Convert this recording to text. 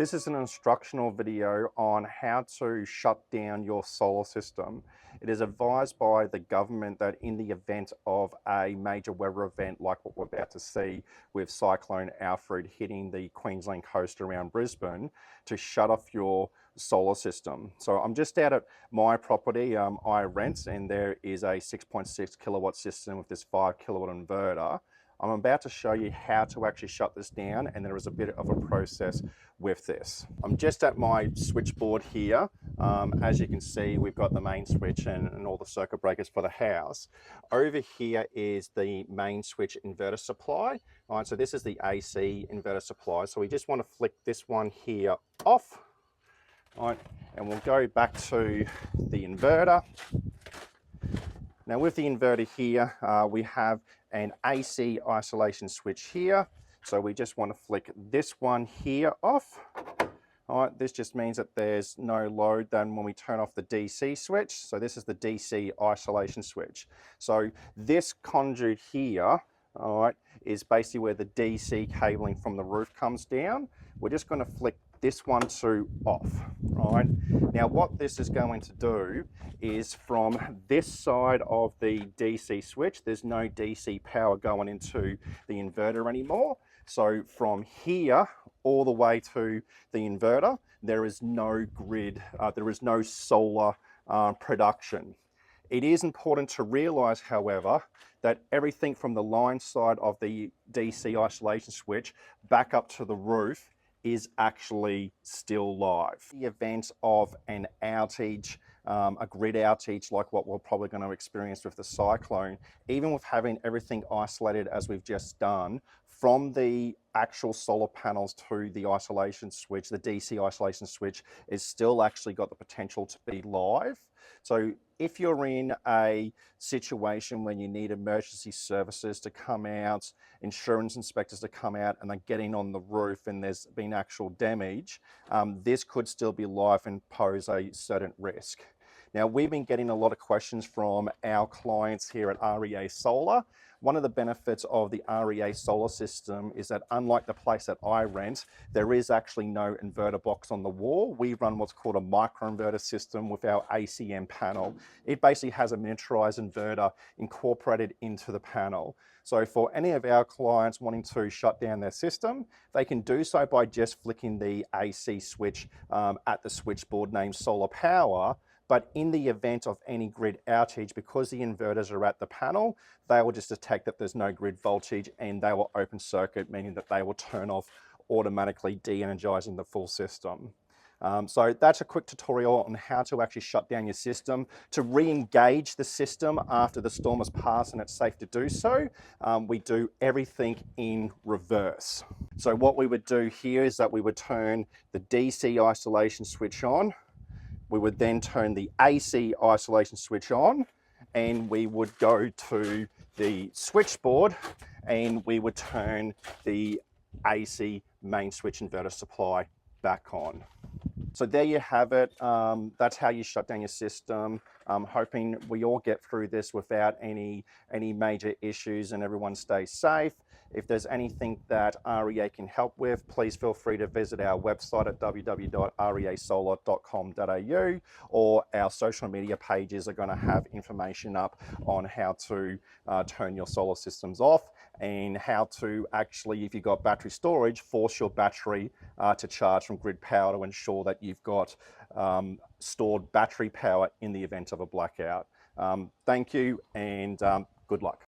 This is an instructional video on how to shut down your solar system. It is advised by the government that in the event of a major weather event like what we're about to see with Cyclone Alfred hitting the Queensland coast around Brisbane, to shut off your solar system. So I'm just out at my property, I rent, and there is a 6.6 kilowatt system with this 5 kilowatt inverter. I'm about to show you how to actually shut this down, and there is a bit of a process with this. I'm just at my switchboard here. As you can see, we've got the main switch and all the circuit breakers for the house. Over here is the main switch inverter supply. All right, so this is the AC inverter supply. So we just want to flick this one here off. All right, and we'll go back to the inverter. Now with the inverter here, we have an AC isolation switch here. So we just want to flick this one here off. All right, this just means that there's no load then when we turn off the DC switch. So this is the DC isolation switch. So this conduit here, all right, is basically where the DC cabling from the roof comes down. We're just going to flick this one to off. All right. Now what this is going to do is from this side of the DC switch, there's no DC power going into the inverter anymore. So from here all the way to the inverter, there is no grid, there is no solar production. It is important to realize, however, that everything from the line side of the DC isolation switch back up to the roof is actually still live. In the event of an outage, a grid outage like what we're probably going to experience with the cyclone, even with having everything isolated as we've just done, from the actual solar panels to the isolation switch, the DC isolation switch is still actually got the potential to be live. So if you're in a situation when you need emergency services to come out, insurance inspectors to come out and they're getting on the roof and there's been actual damage, this could still be live and pose a certain risk. Now, we've been getting a lot of questions from our clients here at REA Solar. One of the benefits of the REA solar system is that unlike the place that I rent, there is actually no inverter box on the wall. We run what's called a microinverter system with our ACM panel. It basically has a miniaturized inverter incorporated into the panel. So for any of our clients wanting to shut down their system, they can do so by just flicking the AC switch at the switchboard named Solar Power. But in the event of any grid outage, because the inverters are at the panel, they will just detect that there's no grid voltage and they will open circuit, meaning that they will turn off, automatically de-energizing the full system. So that's a quick tutorial on how to actually shut down your system. To re-engage the system after the storm has passed and it's safe to do so, we do everything in reverse. So what we would do here is that we would turn the DC isolation switch on. We would then turn the AC isolation switch on, and we would go to the switchboard and we would turn the AC main switch inverter supply back on. So there you have it. That's how you shut down your system. I'm hoping we all get through this without any major issues and everyone stays safe. If there's anything that REA can help with, please feel free to visit our website at www.reasolar.com.au, or our social media pages are going to have information up on how to turn your solar systems off and how to actually, if you've got battery storage, force your battery to charge from grid power to ensure that you've got stored battery power in the event of a blackout. Thank you and good luck.